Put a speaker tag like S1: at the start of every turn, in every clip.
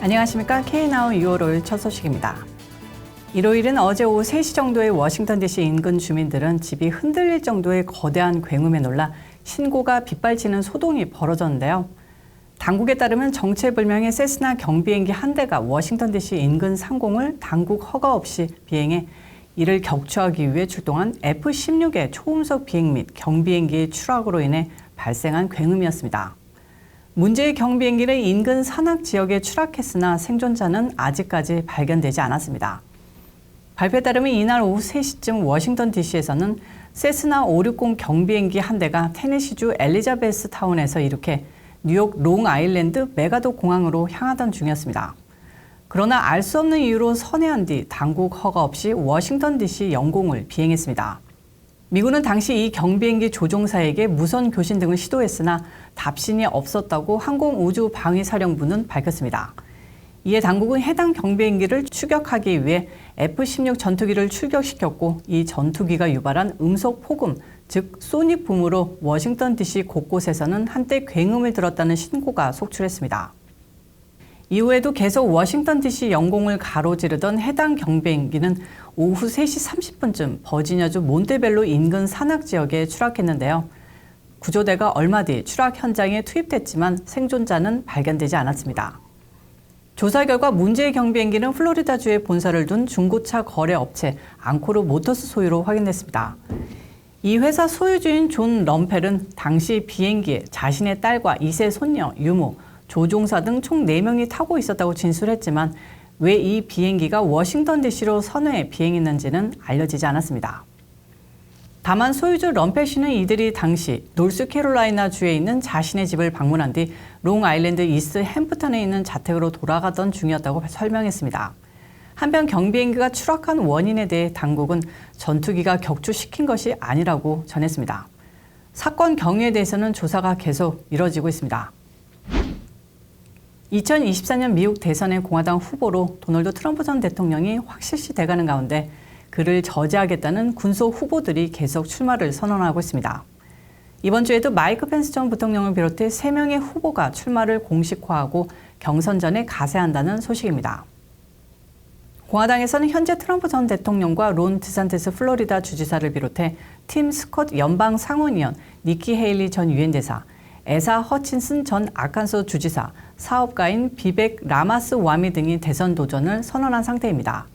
S1: 안녕하십니까. K나우 6월 5일 첫 소식입니다. 일요일은 어제 오후 3시 정도의 워싱턴 DC 인근 주민들은 집이 흔들릴 정도의 거대한 굉음에 놀라 신고가 빗발치는 소동이 벌어졌는데요. 당국에 따르면 정체불명의 세스나 경비행기 한 대가 워싱턴 DC 인근 상공을 당국 허가 없이 비행해 이를 격추하기 위해 출동한 F-16의 초음속 비행 및 경비행기의 추락으로 인해 발생한 굉음이었습니다. 문제의 경비행기는 인근 산악 지역에 추락했으나 생존자는 아직까지 발견되지 않았습니다. 발표에 따르면 이날 오후 3시쯤 워싱턴 DC에서는 세스나 560 경비행기 한 대가 테네시주 엘리자베스 타운에서 이륙해 뉴욕 롱아일랜드 메가도 공항으로 향하던 중이었습니다. 그러나 알 수 없는 이유로 선회한 뒤 당국 허가 없이 워싱턴 DC 영공을 비행했습니다. 미군은 당시 이 경비행기 조종사에게 무선 교신 등을 시도했으나 답신이 없었다고 항공우주방위사령부는 밝혔습니다. 이에 당국은 해당 경비행기를 추격하기 위해 F-16 전투기를 출격시켰고 이 전투기가 유발한 음속 폭음, 즉 소닉 붐으로 워싱턴 DC 곳곳에서는 한때 굉음을 들었다는 신고가 속출했습니다. 이후에도 계속 워싱턴 DC 영공을 가로지르던 해당 경비행기는 오후 3시 30분쯤 버지니아주 몬테벨로 인근 산악 지역에 추락했는데요. 구조대가 얼마 뒤 추락 현장에 투입됐지만 생존자는 발견되지 않았습니다. 조사 결과 문제의 경비행기는 플로리다주에 본사를 둔 중고차 거래 업체 앙코르 모터스 소유로 확인됐습니다. 이 회사 소유주인 존 럼펠은 당시 비행기에 자신의 딸과 2세 손녀, 유모, 조종사 등 총 4명이 타고 있었다고 진술했지만 왜 이 비행기가 워싱턴 DC로 선회해 비행했는지는 알려지지 않았습니다. 다만 소유주 럼펠 씨는 이들이 당시 노스캐롤라이나 주에 있는 자신의 집을 방문한 뒤 롱아일랜드 이스트 햄프턴에 있는 자택으로 돌아가던 중이었다고 설명했습니다. 한편 경비행기가 추락한 원인에 대해 당국은 전투기가 격추시킨 것이 아니라고 전했습니다. 사건 경위에 대해서는 조사가 계속 이뤄지고 있습니다. 2024년 미국 대선의 공화당 후보로 도널드 트럼프 전 대통령이 확실시 돼가는 가운데 그를 저지하겠다는 군소 후보들이 계속 출마를 선언하고 있습니다. 이번 주에도 마이크 펜스 전 부통령을 비롯해 3명의 후보가 출마를 공식화하고 경선전에 가세한다는 소식입니다. 공화당에서는 현재 트럼프 전 대통령과 론 드산티스 플로리다 주지사를 비롯해 팀 스콧 연방 상원의원, 니키 헤일리 전 유엔 대사, 에사 허친슨 전 아칸소 주지사, 사업가인 비벡 라마스 와미 등이 대선 도전을 선언한 상태입니다.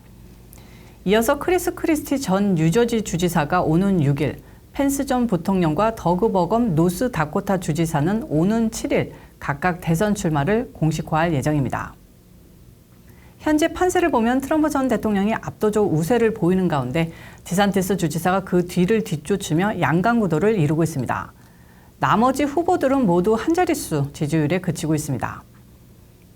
S1: 이어서 크리스 크리스티 전 뉴저지 주지사가 오는 6일, 펜스 전 부통령과 더그 버검 노스 다코타 주지사는 오는 7일 각각 대선 출마를 공식화할 예정입니다. 현재 판세를 보면 트럼프 전 대통령이 압도적 우세를 보이는 가운데 디산티스 주지사가 그 뒤를 뒤쫓으며 양강구도를 이루고 있습니다. 나머지 후보들은 모두 한 자릿수 지지율에 그치고 있습니다.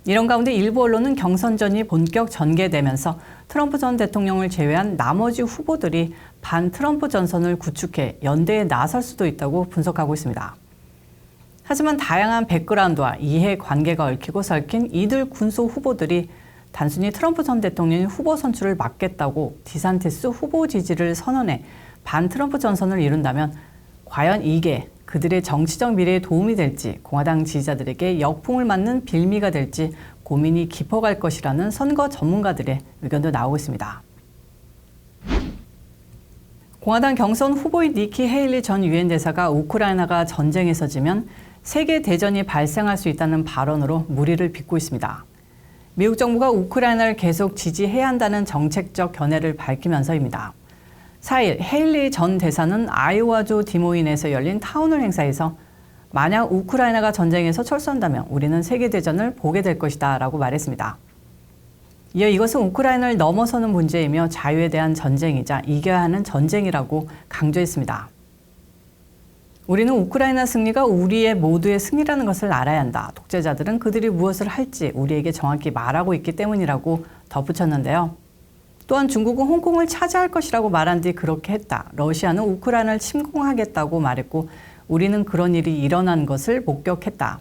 S1: 이런 가운데 일부 언론은 경선전이 본격 전개되면서 트럼프 전 대통령을 제외한 나머지 후보들이 반 트럼프 전선을 구축해 연대에 나설 수도 있다고 분석하고 있습니다. 하지만 다양한 백그라운드와 이해관계가 얽히고 설킨 이들 군소 후보들이 단순히 트럼프 전 대통령이 후보 선출을 막겠다고 디산티스 후보 지지를 선언해 반 트럼프 전선을 이룬다면 과연 이게 그들의 정치적 미래에 도움이 될지 공화당 지지자들에게 역풍을 맞는 빌미가 될지 고민이 깊어갈 것이라는 선거 전문가들의 의견도 나오고 있습니다. 공화당 경선 후보인 니키 헤일리 전 유엔 대사가 우크라이나가 전쟁에서 지면 세계 대전이 발생할 수 있다는 발언으로 물의를 빚고 있습니다. 미국 정부가 우크라이나를 계속 지지해야 한다는 정책적 견해를 밝히면서입니다. 4일 헤일리 전 대사는 아이오와주 디모인에서 열린 타운홀 행사에서 만약 우크라이나가 전쟁에서 철수한다면 우리는 세계대전을 보게 될 것이다 라고 말했습니다. 이어 이것은 우크라이나를 넘어서는 문제이며 자유에 대한 전쟁이자 이겨야 하는 전쟁이라고 강조했습니다. 우리는 우크라이나 승리가 우리의 모두의 승리라는 것을 알아야 한다. 독재자들은 그들이 무엇을 할지 우리에게 정확히 말하고 있기 때문이라고 덧붙였는데요. 또한 중국은 홍콩을 차지할 것이라고 말한 뒤 그렇게 했다. 러시아는 우크라이나를 침공하겠다고 말했고 우리는 그런 일이 일어난 것을 목격했다.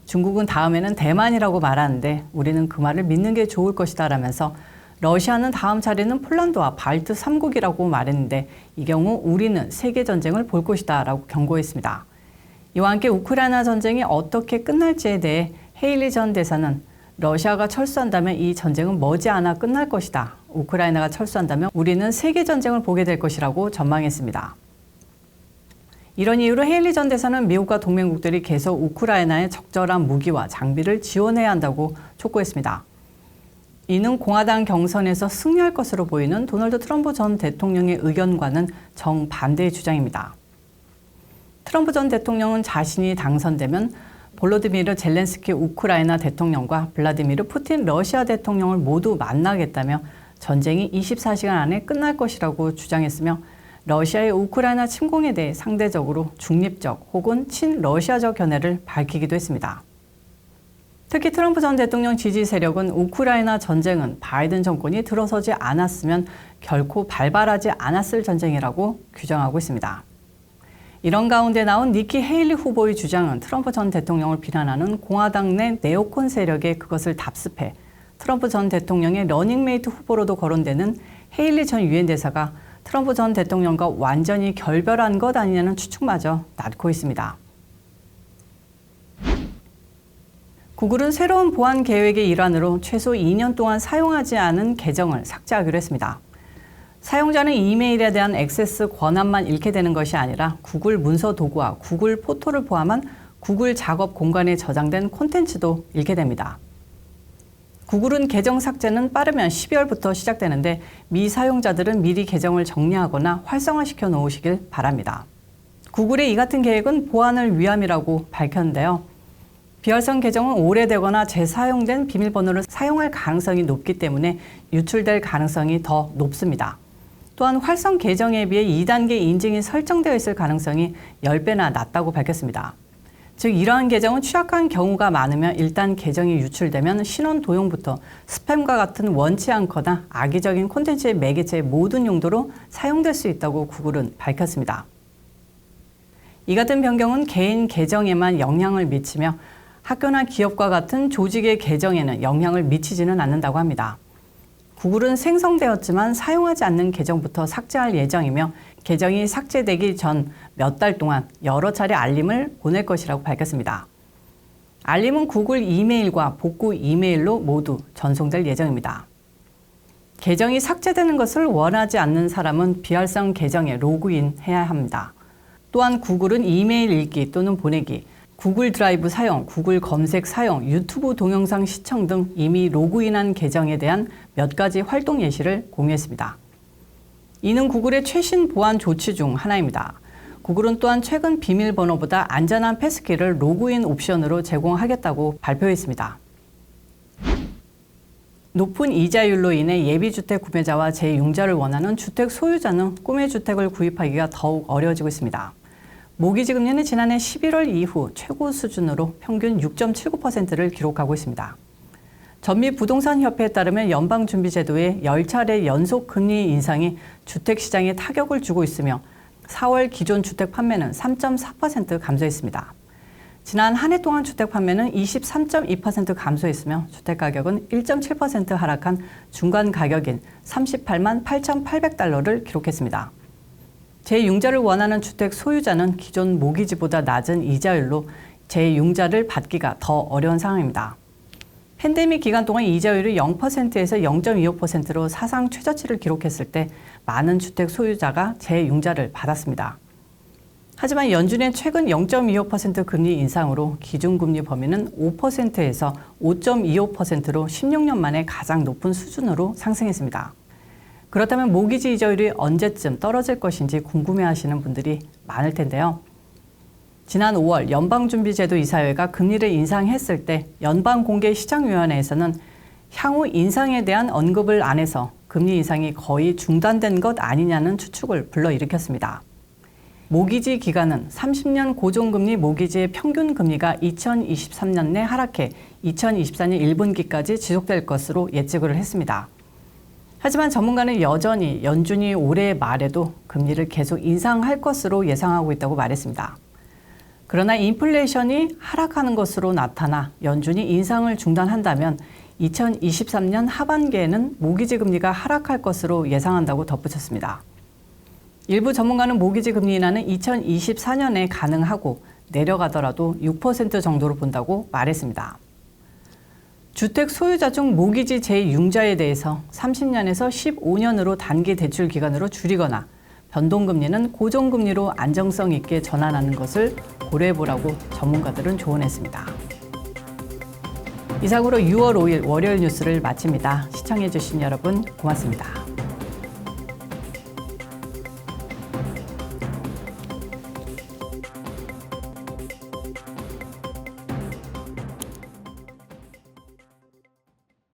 S1: 중국은 다음에는 대만이라고 말하는데 우리는 그 말을 믿는 게 좋을 것이다 라면서 러시아는 다음 차례는 폴란드와 발트 3국이라고 말했는데 이 경우 우리는 세계전쟁을 볼 것이다 라고 경고했습니다. 이와 함께 우크라이나 전쟁이 어떻게 끝날지에 대해 헤일리 전 대사는 러시아가 철수한다면 이 전쟁은 머지않아 끝날 것이다. 우크라이나가 철수한다면 우리는 세계 전쟁을 보게 될 것이라고 전망했습니다. 이런 이유로 헤일리 전 대사는 미국과 동맹국들이 계속 우크라이나에 적절한 무기와 장비를 지원해야 한다고 촉구했습니다. 이는 공화당 경선에서 승리할 것으로 보이는 도널드 트럼프 전 대통령의 의견과는 정반대의 주장입니다. 트럼프 전 대통령은 자신이 당선되면 볼로디미르 젤렌스키 우크라이나 대통령과 블라디미르 푸틴 러시아 대통령을 모두 만나겠다며 전쟁이 24시간 안에 끝날 것이라고 주장했으며 러시아의 우크라이나 침공에 대해 상대적으로 중립적 혹은 친러시아적 견해를 밝히기도 했습니다. 특히 트럼프 전 대통령 지지 세력은 우크라이나 전쟁은 바이든 정권이 들어서지 않았으면 결코 발발하지 않았을 전쟁이라고 규정하고 있습니다. 이런 가운데 나온 니키 헤일리 후보의 주장은 트럼프 전 대통령을 비난하는 공화당 내 네오콘 세력에 그것을 답습해 트럼프 전 대통령의 러닝메이트 후보로도 거론되는 헤일리 전 유엔 대사가 트럼프 전 대통령과 완전히 결별한 것 아니냐는 추측마저 낳고 있습니다. 구글은 새로운 보안 계획의 일환으로 최소 2년 동안 사용하지 않은 계정을 삭제하기로 했습니다. 사용자는 이메일에 대한 액세스 권한만 잃게 되는 것이 아니라 구글 문서 도구와 구글 포토를 포함한 구글 작업 공간에 저장된 콘텐츠도 잃게 됩니다. 구글은 계정 삭제는 빠르면 12월부터 시작되는데 미사용자들은 미리 계정을 정리하거나 활성화시켜 놓으시길 바랍니다. 구글의 이 같은 계획은 보안을 위함이라고 밝혔는데요. 비활성 계정은 오래되거나 재사용된 비밀번호를 사용할 가능성이 높기 때문에 유출될 가능성이 더 높습니다. 또한 활성 계정에 비해 2단계 인증이 설정되어 있을 가능성이 10배나 낮다고 밝혔습니다. 즉 이러한 계정은 취약한 경우가 많으며 일단 계정이 유출되면 신원 도용부터 스팸과 같은 원치 않거나 악의적인 콘텐츠의 매개체의 모든 용도로 사용될 수 있다고 구글은 밝혔습니다. 이 같은 변경은 개인 계정에만 영향을 미치며 학교나 기업과 같은 조직의 계정에는 영향을 미치지는 않는다고 합니다. 구글은 생성되었지만 사용하지 않는 계정부터 삭제할 예정이며 계정이 삭제되기 전 몇 달 동안 여러 차례 알림을 보낼 것이라고 밝혔습니다. 알림은 구글 이메일과 복구 이메일로 모두 전송될 예정입니다. 계정이 삭제되는 것을 원하지 않는 사람은 비활성 계정에 로그인해야 합니다. 또한 구글은 이메일 읽기 또는 보내기, 구글 드라이브 사용, 구글 검색 사용, 유튜브 동영상 시청 등 이미 로그인한 계정에 대한 몇 가지 활동 예시를 공유했습니다. 이는 구글의 최신 보안 조치 중 하나입니다. 구글은 또한 최근 비밀번호보다 안전한 패스키를 로그인 옵션으로 제공하겠다고 발표했습니다. 높은 이자율로 인해 예비주택 구매자와 재융자를 원하는 주택 소유자는 꿈의 주택을 구입하기가 더욱 어려워지고 있습니다. 모기지 금리는 지난해 11월 이후 최고 수준으로 평균 6.79%를 기록하고 있습니다. 전미부동산협회에 따르면 연방준비제도의 10차례 연속 금리 인상이 주택시장에 타격을 주고 있으며 4월 기존 주택 판매는 3.4% 감소했습니다. 지난 한 해 동안 주택 판매는 23.2% 감소했으며 주택가격은 1.7% 하락한 중간 가격인 38만 8,800달러를 기록했습니다. 재융자를 원하는 주택 소유자는 기존 모기지보다 낮은 이자율로 재융자를 받기가 더 어려운 상황입니다. 팬데믹 기간 동안 이자율이 0%에서 0.25%로 사상 최저치를 기록했을 때 많은 주택 소유자가 재융자를 받았습니다. 하지만 연준의 최근 0.25% 금리 인상으로 기준금리 범위는 5%에서 5.25%로 16년 만에 가장 높은 수준으로 상승했습니다. 그렇다면 모기지 이자율이 언제쯤 떨어질 것인지 궁금해하시는 분들이 많을 텐데요. 지난 5월 연방준비제도 이사회가 금리를 인상했을 때 연방공개시장위원회에서는 향후 인상에 대한 언급을 안 해서 금리 인상이 거의 중단된 것 아니냐는 추측을 불러일으켰습니다. 모기지 기간은 30년 고정금리 모기지의 평균 금리가 2023년 내 하락해 2024년 1분기까지 지속될 것으로 예측을 했습니다. 하지만 전문가는 여전히 연준이 올해 말에도 금리를 계속 인상할 것으로 예상하고 있다고 말했습니다. 그러나 인플레이션이 하락하는 것으로 나타나 연준이 인상을 중단한다면 2023년 하반기에는 모기지 금리가 하락할 것으로 예상한다고 덧붙였습니다. 일부 전문가는 모기지 금리 인하는 2024년에 가능하고 내려가더라도 6% 정도로 본다고 말했습니다. 주택 소유자 중 모기지 제6자에 대해서 30년에서 15년으로 단기 대출 기간으로 줄이거나 변동금리는 고정금리로 안정성 있게 전환하는 것을 고려해보라고 전문가들은 조언했습니다. 이상으로 6월 5일 월요일 뉴스를 마칩니다. 시청해주신 여러분 고맙습니다.